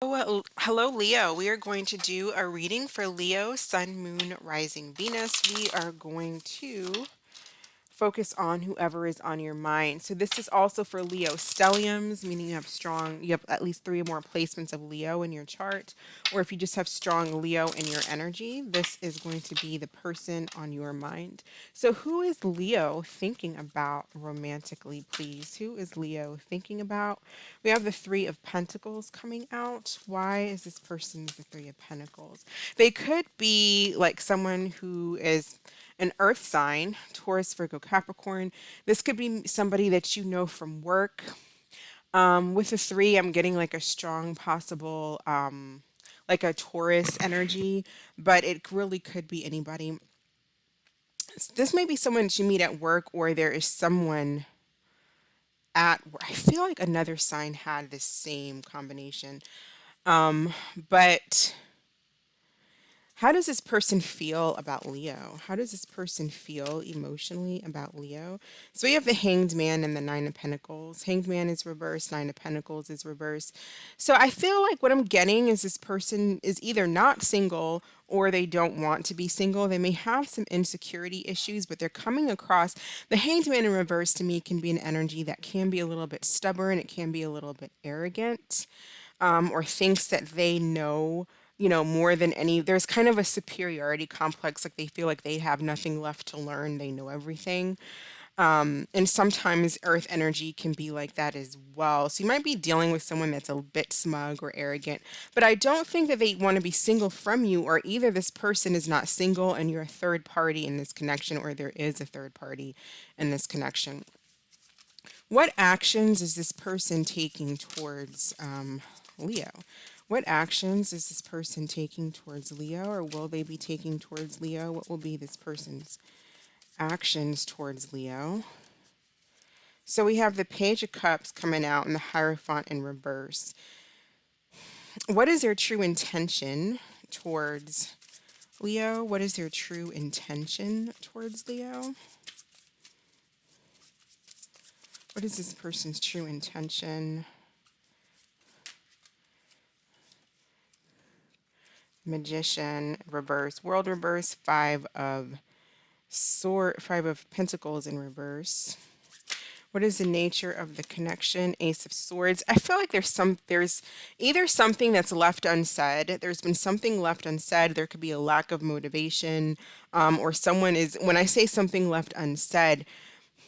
Well, hello, Leo. We are going to do a reading for Leo, Sun, Moon, Rising, Venus. We are going to focus on whoever is on your mind. So this is also for Leo stelliums, meaning you have at least three or more placements of Leo in your chart, or if you just have strong Leo in your energy, this is going to be the person on your mind. So who is Leo thinking about romantically, please? Who is Leo thinking about? We have the Three of Pentacles coming out. Why is this person the Three of Pentacles? They could be like someone who is an earth sign, Taurus, Virgo, Capricorn. This could be somebody that you know from work. With the three, I'm getting like a strong possible, like a Taurus energy, but it really could be anybody. This may be someone that you meet at work, or there is someone at work. I feel like another sign had this same combination. But how does this person feel about Leo? How does this person feel emotionally about Leo? So we have the Hanged Man and the Nine of Pentacles. Hanged Man is reversed, Nine of Pentacles is reversed. So I feel like what I'm getting is this person is either not single or they don't want to be single. They may have some insecurity issues, but they're coming across the Hanged Man in reverse to me can be an energy that can be a little bit stubborn, it can be a little bit arrogant, or thinks that they know, more than any. There's kind of a superiority complex, like they feel like they have nothing left to learn, they know everything. And sometimes earth energy can be like that as well. So you might be dealing with someone that's a bit smug or arrogant, but I don't think that they want to be single from you, or either this person is not single and you're a third party in this connection, or there is a third party in this connection. What actions is this person taking towards Leo? What actions is this person taking towards Leo, or will they be taking towards Leo? What will be this person's actions towards Leo? So we have the Page of Cups coming out and the Hierophant in reverse. What is their true intention towards Leo? What is their true intention towards Leo? What is this person's true intention? Magician reverse, World reverse, Five of Pentacles in reverse. What is the nature of the connection? Ace of Swords. I feel like there's either something that's left unsaid. There's been something left unsaid. There could be a lack of motivation, or someone is. When I say something left unsaid,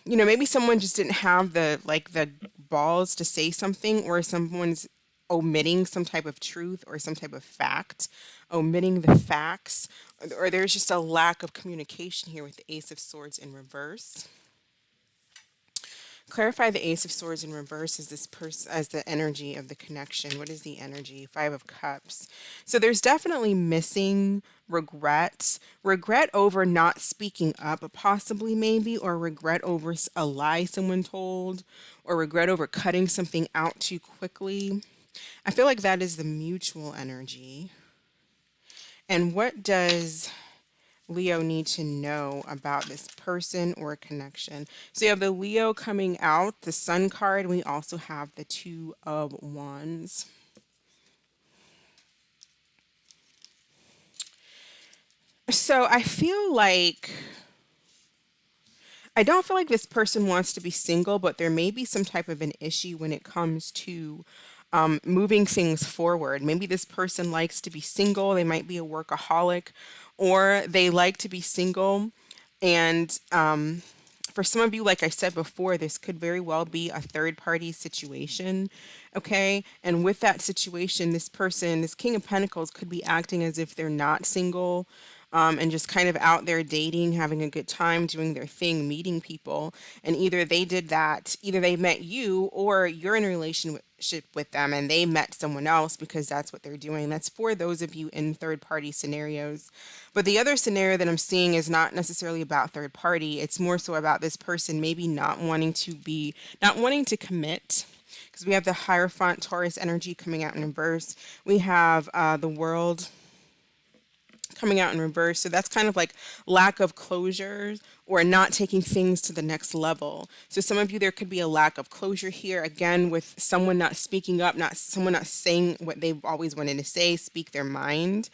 maybe someone just didn't have the balls to say something, or someone's omitting some type of truth or some type of fact, omitting the facts, or there's just a lack of communication here with the Ace of Swords in reverse. Clarify the Ace of Swords in reverse as this person, as the energy of the connection. What is the energy? Five of Cups. So there's definitely missing regret over not speaking up, possibly, maybe, or regret over a lie someone told, or regret over cutting something out too quickly. I feel like that is the mutual energy. And what does Leo need to know about this person or connection? So you have the Leo coming out, the Sun card, and we also have the Two of Wands. So I don't feel like this person wants to be single, but there may be some type of an issue when it comes to moving things forward. Maybe this person likes to be single, they might be a workaholic, or they like to be single. And for some of you, like I said before, this could very well be a third party situation. Okay. And with that situation, this person, this King of Pentacles, could be acting as if they're not single, and just kind of out there dating, having a good time, doing their thing, meeting people. And either they did that, either they met you, or you're in a relationship with them and they met someone else, because that's what they're doing. That's for those of you in third party scenarios. But the other scenario that I'm seeing is not necessarily about third party. It's more so about this person maybe not wanting to commit, because we have the Hierophant Taurus energy coming out in reverse. We have the World coming out in reverse. So that's kind of like lack of closure or not taking things to the next level. So some of you, there could be a lack of closure here, again, with someone not speaking up, not someone not saying what they've always wanted to say, speak their mind.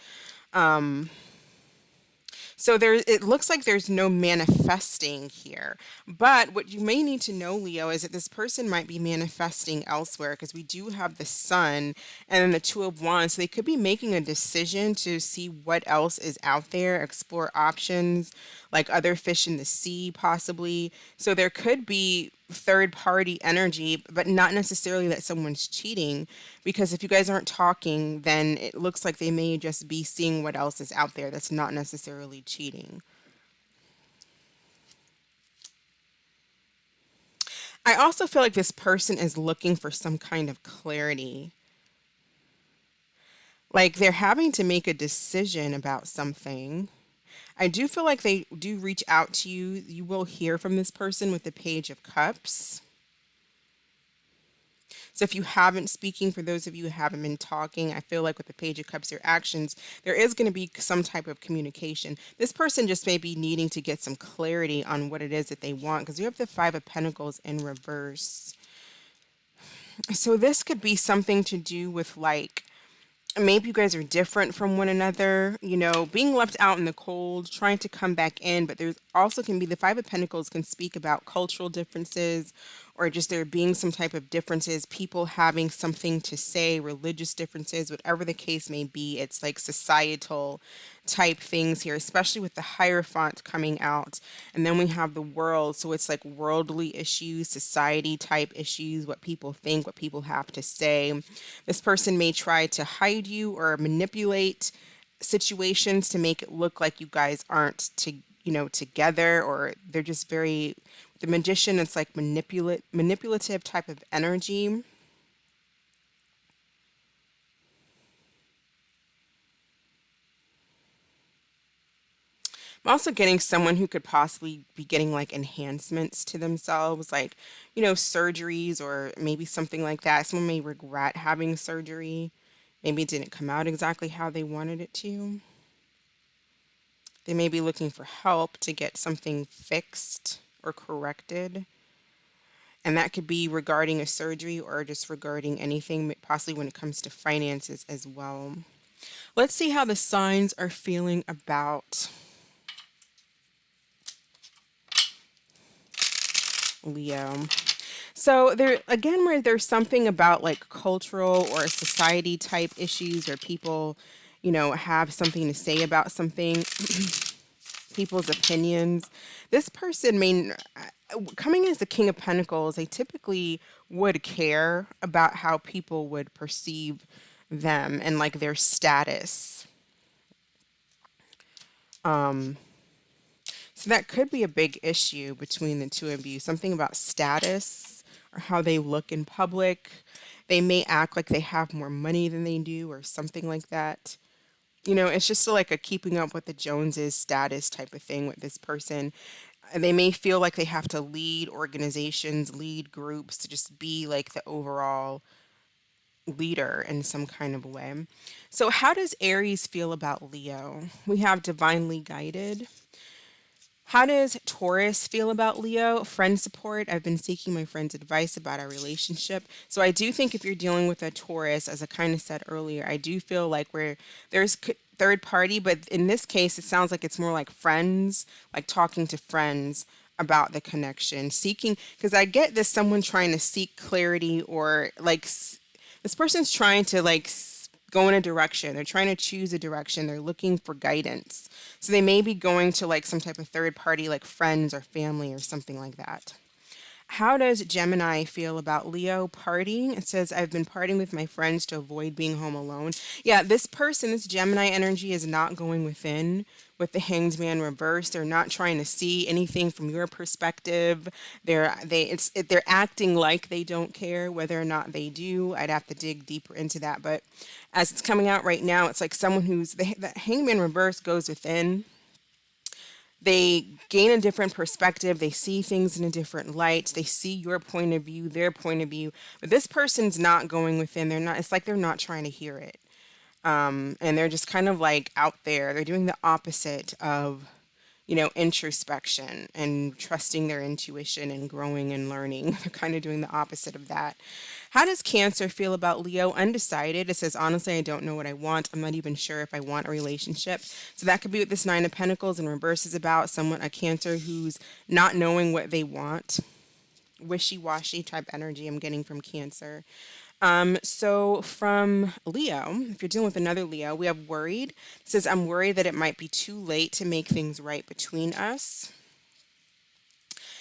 So there, it looks like there's no manifesting here. But what you may need to know, Leo, is that this person might be manifesting elsewhere, because we do have the Sun and then the Two of Wands. So they could be making a decision to see what else is out there, explore options, like other fish in the sea, possibly. So there could be third party energy, but not necessarily that someone's cheating, because if you guys aren't talking, then it looks like they may just be seeing what else is out there that's not necessarily cheating. I also feel like this person is looking for some kind of clarity. Like they're having to make a decision about something. I do feel like they do reach out to you. You will hear from this person with the Page of Cups. So if you haven't speaking, for those of you who haven't been talking, I feel like with the Page of Cups, your actions, there is going to be some type of communication. This person just may be needing to get some clarity on what it is that they want, because you have the Five of Pentacles in reverse. So this could be something to do with like, maybe you guys are different from one another, you know, being left out in the cold, trying to come back in. But there's also can be the Five of Pentacles can speak about cultural differences, or just there being some type of differences, people having something to say, religious differences, whatever the case may be. It's like societal type things here, especially with the Hierophant coming out. And then we have the World. So it's like worldly issues, society type issues, what people think, what people have to say. This person may try to hide you or manipulate situations to make it look like you guys aren't together, or they're just very, the Magician, it's like manipulative type of energy. I'm also getting someone who could possibly be getting like enhancements to themselves, like, surgeries or maybe something like that. Someone may regret having surgery. Maybe it didn't come out exactly how they wanted it to. They may be looking for help to get something fixed or corrected. And that could be regarding a surgery or just regarding anything, possibly when it comes to finances as well. Let's see how the signs are feeling about Leo. So there again, where there's something about like cultural or society type issues, where people, have something to say about something, people's opinions. This person may, coming as the King of Pentacles, they typically would care about how people would perceive them and like their status. So that could be a big issue between the two of you. Something about status or how they look in public. They may act like they have more money than they do or something like that. It's just like a keeping up with the Joneses status type of thing with this person. They may feel like they have to lead organizations, lead groups, to just be like the overall leader in some kind of way. So how does Aries feel about Leo? We have divinely guided. How does Taurus feel about Leo? Friend support. I've been seeking my friend's advice about our relationship. So I do think if you're dealing with a Taurus, as I kind of said earlier, I do feel like there's third party, but in this case, it sounds like it's more like friends, like talking to friends about the connection, seeking, because I get this someone trying to seek clarity, or like this person's trying to like go in a direction. They're trying to choose a direction. They're looking for guidance. So they may be going to like some type of third party, like friends or family or something like that. How does Gemini feel about Leo partying? It says, I've been partying with my friends to avoid being home alone. Yeah, this person, this Gemini energy is not going within with the Hanged Man reverse. They're not trying to see anything from your perspective. They're acting like they don't care. Whether or not they do, I'd have to dig deeper into that. But as it's coming out right now, it's like someone the Hanged Man reverse goes within. They gain a different perspective. They see things in a different light. They see your point of view, their point of view. But this person's not going within. They're not, it's like they're not trying to hear it. And they're just kind of like out there. They're doing the opposite of, introspection and trusting their intuition and growing and learning. They're kind of doing the opposite of that. How does Cancer feel about Leo? Undecided. It says, honestly, I don't know what I want. I'm not even sure if I want a relationship. So that could be what this Nine of Pentacles in reverse is about. Someone, a Cancer who's not knowing what they want. Wishy-washy type energy I'm getting from Cancer. So from Leo, if you're dealing with another Leo, we have worried. It says, I'm worried that it might be too late to make things right between us.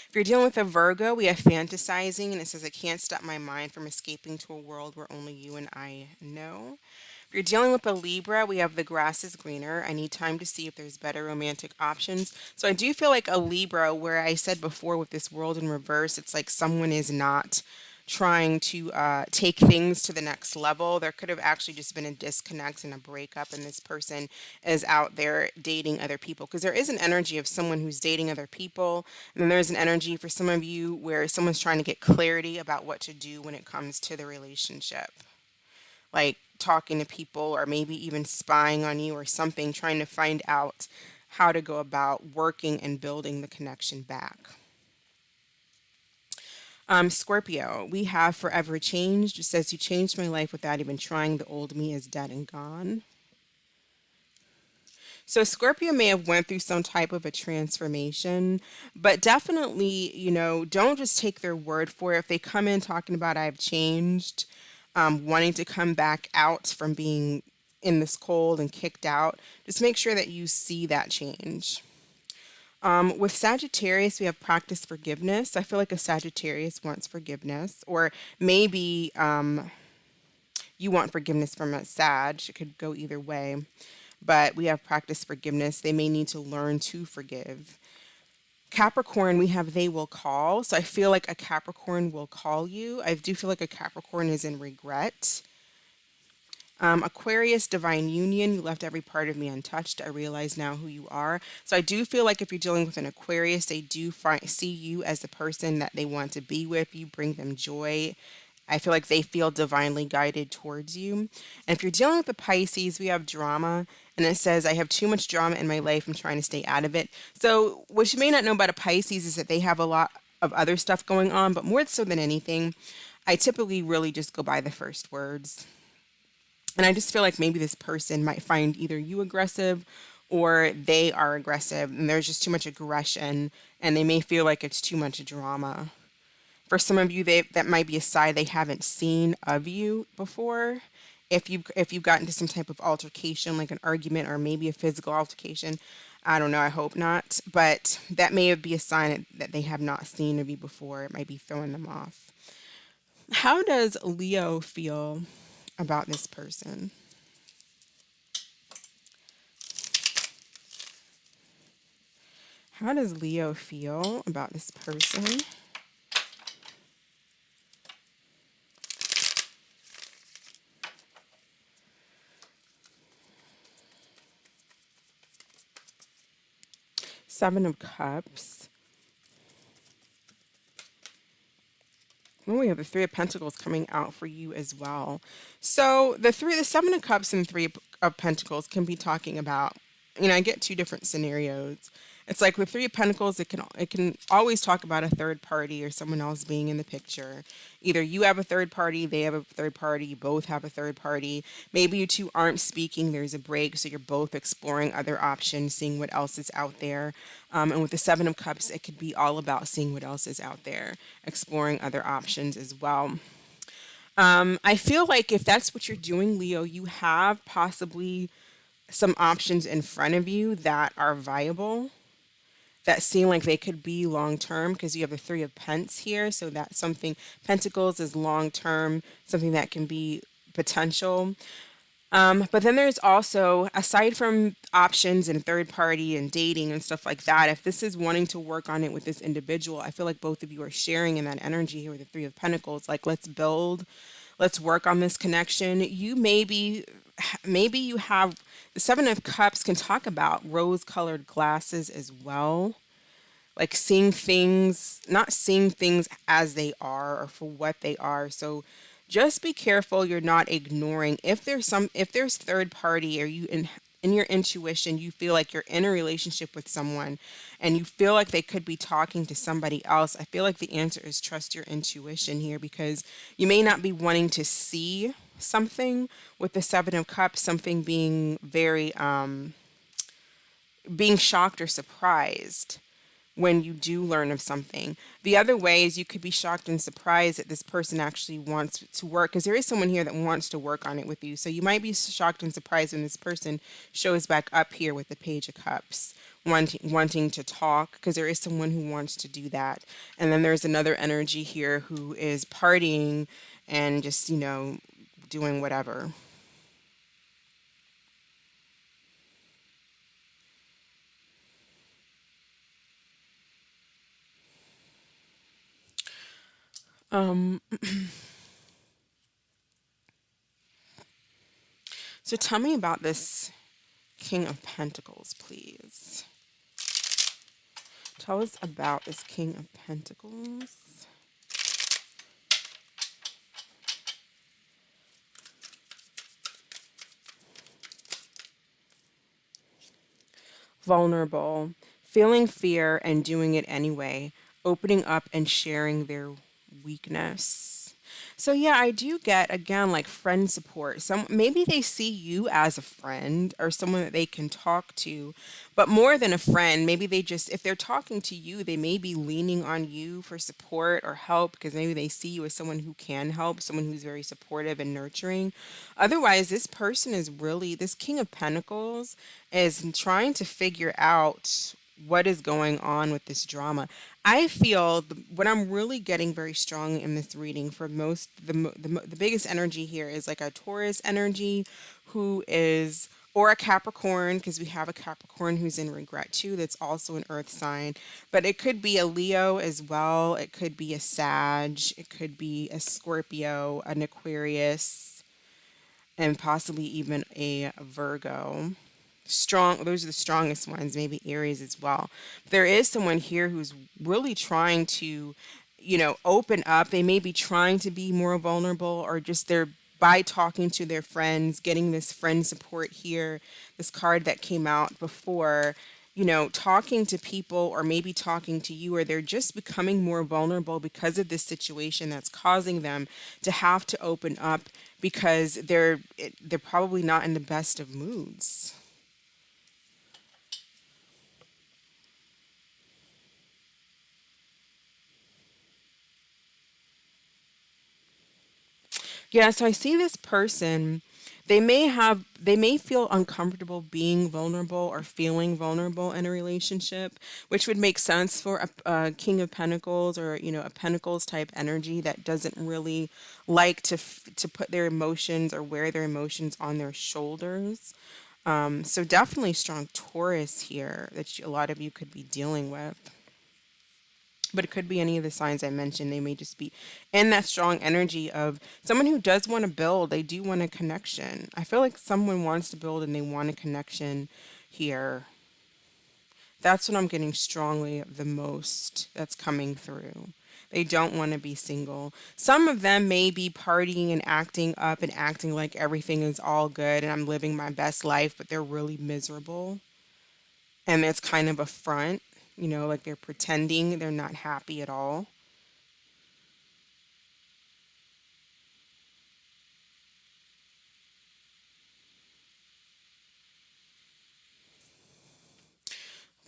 If you're dealing with a Virgo, we have fantasizing, and it says, I can't stop my mind from escaping to a world where only you and I know. If you're dealing with a Libra, we have the grass is greener. I need time to see if there's better romantic options. So I do feel like a Libra, where I said before with this world in reverse, it's like someone is not trying to take things to the next level. There could have actually just been a disconnect and a breakup, and this person is out there dating other people. Because there is an energy of someone who's dating other people, and then there's an energy for some of you where someone's trying to get clarity about what to do when it comes to the relationship, like talking to people or maybe even spying on you or something, trying to find out how to go about working and building the connection back. Scorpio, we have forever changed. It says, you changed my life without even trying. The old me is dead and gone. So Scorpio may have went through some type of a transformation, but definitely, don't just take their word for it. If they come in talking about I've changed, wanting to come back out from being in this cold and kicked out, just make sure that you see that change. With Sagittarius, we have practice forgiveness. I feel like a Sagittarius wants forgiveness, or maybe you want forgiveness from a Sag. It could go either way, but we have practice forgiveness. They may need to learn to forgive. Capricorn, we have they will call. So I feel like a Capricorn will call you. I do feel like a Capricorn is in regret. Aquarius, divine union. You left every part of me untouched. I realize now who you are. So I do feel like if you're dealing with an Aquarius, they do see you as the person that they want to be with. You bring them joy. I feel like they feel divinely guided towards you. And if you're dealing with the Pisces, we have drama. And it says, I have too much drama in my life. I'm trying to stay out of it. So what you may not know about a Pisces is that they have a lot of other stuff going on. But more so than anything, I typically really just go by the first words. And I just feel like maybe this person might find either you aggressive or they are aggressive, and there's just too much aggression, and they may feel like it's too much drama. For some of you, that might be a side they haven't seen of you before. If you got into some type of altercation, like an argument or maybe a physical altercation, I don't know, I hope not. But that may be a sign that they have not seen of you before. It might be throwing them off. How does Leo feel about this person? How does Leo feel about this person? Seven of Cups. Oh, we have the Three of Pentacles coming out for you as well. So the Seven of Cups and Three of Pentacles can be talking about, I get two different scenarios. It's like with Three of Pentacles, it can always talk about a third party or someone else being in the picture. Either you have a third party, they have a third party, you both have a third party. Maybe you two aren't speaking, there's a break, so you're both exploring other options, seeing what else is out there. And with the Seven of Cups, it could be all about seeing what else is out there, exploring other options as well. I feel like if that's what you're doing, Leo, you have possibly some options in front of you that are viable, that seem like they could be long term, because you have the Three of Pence here. So that's something, Pentacles is long term, something that can be potential. But then there's also, aside from options and third party and dating and stuff like that, if this is wanting to work on it with this individual, I feel like both of you are sharing in that energy here with the Three of Pentacles. Like, let's build, let's work on this connection. Maybe you have the Seven of Cups can talk about rose colored glasses as well. Like seeing things, not seeing things as they are or for what they are. So just be careful you're not ignoring. If there's third party, or in your intuition you feel like you're in a relationship with someone and you feel like they could be talking to somebody else, I feel like the answer is trust your intuition here, because you may not be wanting to see something with the 7 of Cups, something being very being shocked or surprised when you do learn of something. The other way is you could be shocked and surprised that this person actually wants to work, because there is someone here that wants to work on it with you. So you might be shocked and surprised when this person shows back up here with the Page of Cups, wanting to talk, because there is someone who wants to do that. And then there's another energy here who is partying and just, doing whatever. Um, so tell me about this King of Pentacles, please. Tell us about this King of Pentacles. Vulnerable, feeling fear and doing it anyway, opening up and sharing their weakness. So yeah, I do get again like friend support. Some maybe they see you as a friend or someone that they can talk to, but more than a friend, maybe they just if they're talking to you, they may be leaning on you for support or help, because maybe they see you as someone who can help, someone who's very supportive and nurturing. Otherwise, this person is really, this King of Pentacles is trying to figure out what is going on with this drama. I feel what I'm really getting very strong in this reading for most, the biggest energy here is like a Taurus energy who is, or a Capricorn, because we have a Capricorn who's in regret too, that's also an earth sign. But it could be a Leo as well. It could be a Sag. It could be a Scorpio, an Aquarius, and possibly even a Virgo. Strong, those are the strongest ones, maybe Aries as well. There is someone here who's really trying to, open up. They may be trying to be more vulnerable, or just they're by talking to their friends, getting this friend support here, this card that came out before, talking to people or maybe talking to you, or they're just becoming more vulnerable because of this situation that's causing them to have to open up, because they're probably not in the best of moods. Yeah, so I see this person. They may feel uncomfortable being vulnerable or feeling vulnerable in a relationship, which would make sense for a King of Pentacles, or, a Pentacles type energy that doesn't really like to put their emotions or wear their emotions on their shoulders. So definitely strong Taurus here that a lot of you could be dealing with. But it could be any of the signs I mentioned. They may just be in that strong energy of someone who does want to build. They do want a connection. I feel like someone wants to build and they want a connection here. That's what I'm getting strongly the most that's coming through. They don't want to be single. Some of them may be partying and acting up and acting like everything is all good and I'm living my best life, but they're really miserable. And it's kind of a front, like they're pretending they're not happy at all.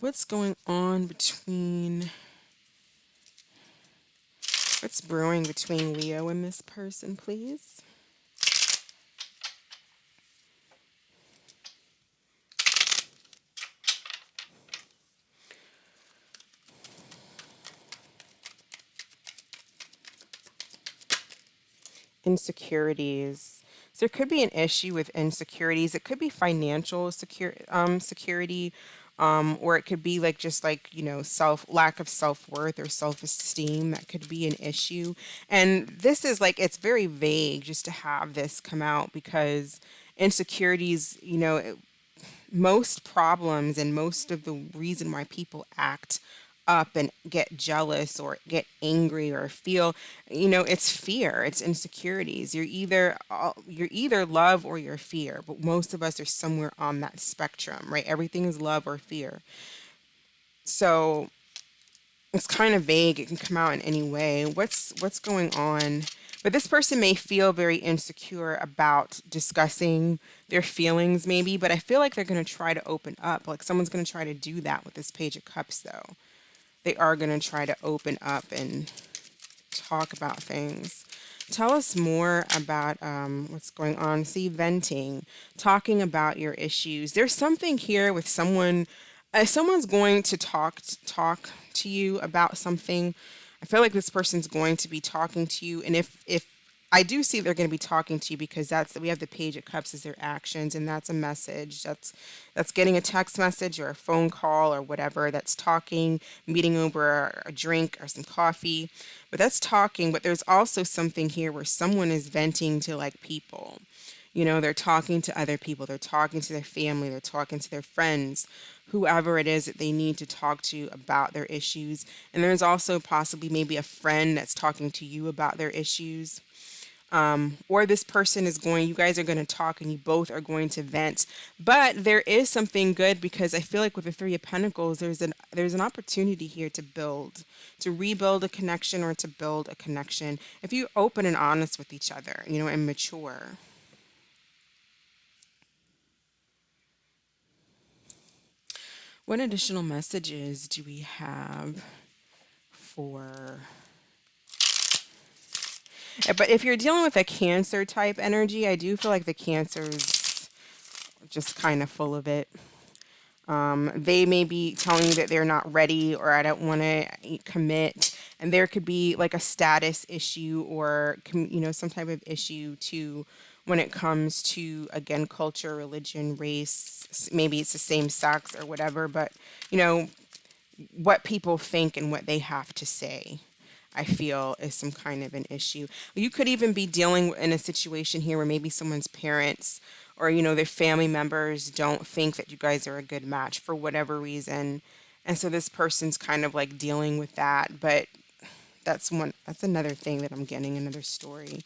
What's going on between, what's brewing between Leo and this person, please? Insecurities. So there could be an issue with insecurities. It could be financial security, or it could be like just like lack of self worth or self esteem. That could be an issue. And this is like it's very vague just to have this come out, because insecurities, most problems and most of the reason why people act up and get jealous or get angry or feel, you know, it's fear, it's insecurities. You're either love or you're fear, but most of us are somewhere on that spectrum, right? Everything is love or fear. So it's kind of vague. It can come out in any way. What's going on? But this person may feel very insecure about discussing their feelings, maybe. But I feel like they're going to try to open up. Like someone's going to try to do that with this Page of Cups, though. They are going to try to open up and talk about things. Tell us more about what's going on. See, venting, talking about your issues. There's something here with someone. Someone's going to talk to you about something. I feel like this person's going to be talking to you, and if I do see they're going to be talking to you because we have the Page of Cups as their actions, and that's a message. That's getting a text message or a phone call or whatever. That's talking, meeting over a drink or some coffee, but that's talking. But there's also something here where someone is venting to like people. You know, they're talking to other people, they're talking to their family, they're talking to their friends, whoever it is that they need to talk to about their issues. And there's also possibly maybe a friend that's talking to you about their issues. Or this person is going, you guys are going to talk and you both are going to vent. But there is something good because I feel like with the Three of Pentacles, there's an opportunity here to build, to rebuild a connection or to build a connection. If you're open and honest with each other, you know, and mature. What additional messages do we have for? But if you're dealing with a Cancer type energy, I do feel like the Cancer's just kind of full of it. They may be telling you that they're not ready or I don't want to commit. And there could be like a status issue or, you know, some type of issue too when it comes to, again, culture, religion, race. Maybe it's the same sex or whatever, but, you know, what people think and what they have to say, I feel is some kind of an issue. You could even be dealing in a situation here where maybe someone's parents or, you know, their family members don't think that you guys are a good match for whatever reason. And so this person's kind of like dealing with that. But that's another thing that I'm getting, another story.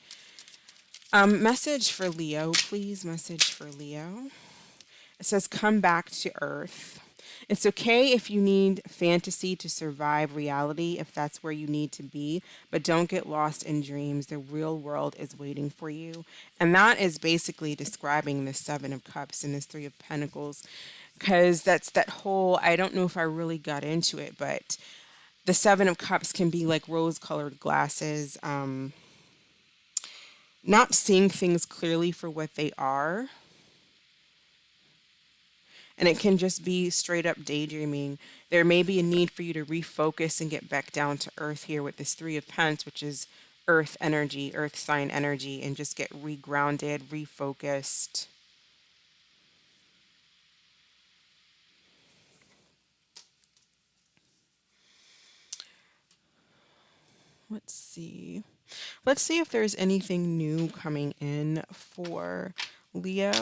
Message for Leo, please. Message for Leo. It says, come back to earth. It's okay if you need fantasy to survive reality, if that's where you need to be, but don't get lost in dreams. The real world is waiting for you. And that is basically describing the Seven of Cups and this Three of Pentacles, because that's that whole, I don't know if I really got into it, but the Seven of Cups can be like rose-colored glasses, not seeing things clearly for what they are. And it can just be straight up daydreaming. There may be a need for you to refocus and get back down to earth here with this Three of Pentacles, which is earth energy, earth sign energy, and just get regrounded, refocused. Let's see. Let's see if there's anything new coming in for Leo.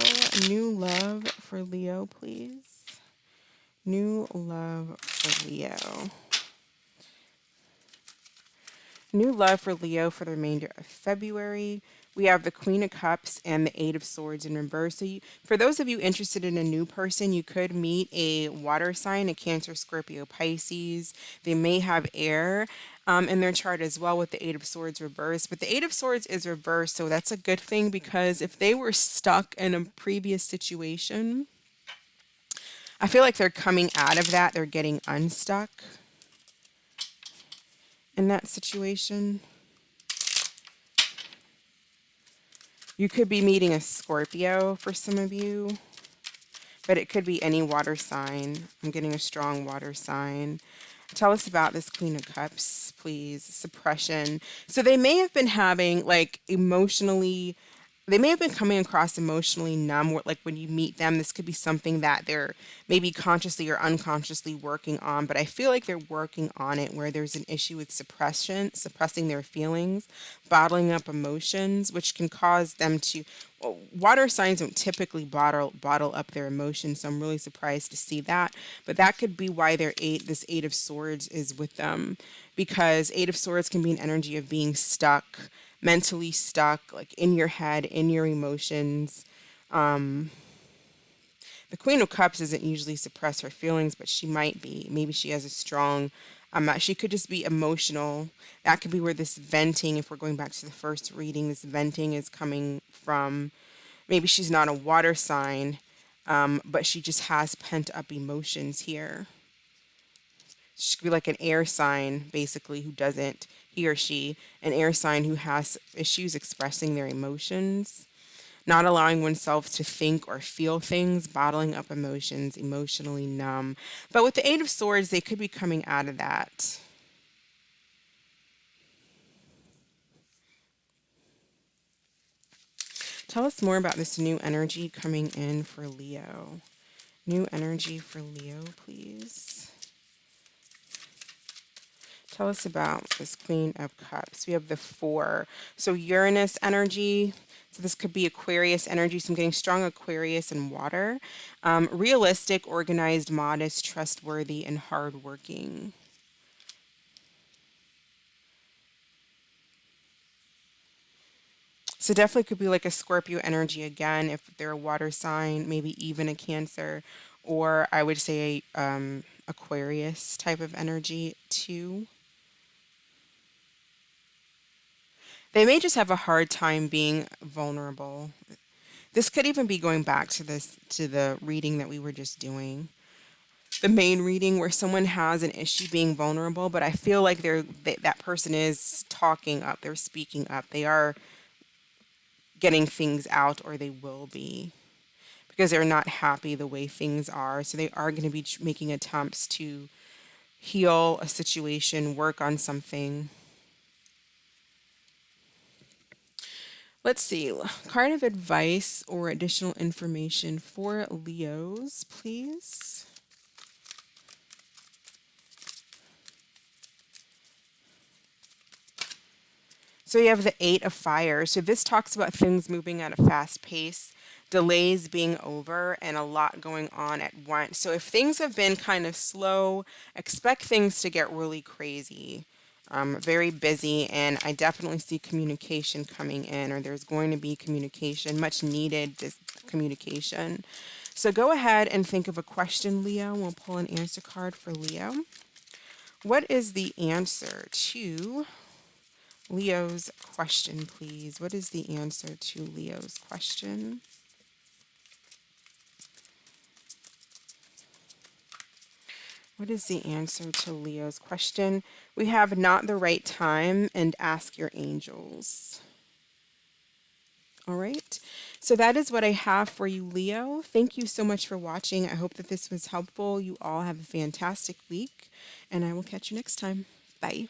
New love for Leo, please. New love for Leo. New love for Leo for the remainder of February. We have the Queen of Cups and the Eight of Swords in reverse. So for those of you interested in a new person, you could meet a water sign, a Cancer, Scorpio, Pisces. They may have air in their chart as well with the Eight of Swords reversed. But the Eight of Swords is reversed, so that's a good thing because if they were stuck in a previous situation, I feel like they're coming out of that. They're getting unstuck in that situation. You could be meeting a Scorpio for some of you, but it could be any water sign. I'm getting a strong water sign. Tell us about this Queen of Cups, please. Suppression. So they may have been having like emotionally they may have been coming across emotionally numb, like when you meet them, this could be something that they're maybe consciously or unconsciously working on, but I feel like they're working on it where there's an issue with suppressing their feelings, bottling up emotions, which can cause them to, well, water signs don't typically bottle up their emotions, so I'm really surprised to see that. But that could be why this eight of swords is with them, because eight of swords can be an energy of being stuck, mentally stuck, like in your head, in your emotions. The Queen of Cups doesn't usually suppress her feelings, but she might be. Maybe she has a strong, she could just be emotional. That could be where this venting, if we're going back to the first reading, this venting is coming from. Maybe she's not a water sign, but she just has pent up emotions here. She could be like an air sign, basically, who doesn't, he or she, an air sign who has issues expressing their emotions, not allowing oneself to think or feel things, bottling up emotions, emotionally numb. But with the Eight of Swords, they could be coming out of that. Tell us more about this new energy coming in for Leo. New energy for Leo, please. Tell us about this Queen of Cups. We have the Four. So Uranus energy. So this could be Aquarius energy. So I'm getting strong Aquarius and water. Realistic, organized, modest, trustworthy, and hardworking. So definitely could be like a Scorpio energy again, if they're a water sign, maybe even a Cancer, or I would say Aquarius type of energy too. They may just have a hard time being vulnerable. This could even be going back to the reading that we were just doing. The main reading where someone has an issue being vulnerable, but I feel like that person is talking up, they're speaking up. They are getting things out, or they will be, because they're not happy the way things are. So they are going to be making attempts to heal a situation, work on something. Let's see. Card of advice or additional information for Leos, please. So you have the Eight of Fire. So this talks about things moving at a fast pace, delays being over, and a lot going on at once. So if things have been kind of slow, expect things to get really crazy. Very busy, and I definitely see communication coming in, or there's going to be communication, much needed communication. So go ahead and think of a question, Leo. We'll pull an answer card for Leo. What is the answer to Leo's question, please? What is the answer to Leo's question? What is the answer to Leo's question? We have not the right time and ask your angels. All right. So that is what I have for you, Leo. Thank you so much for watching. I hope that this was helpful. You all have a fantastic week, and I will catch you next time. Bye.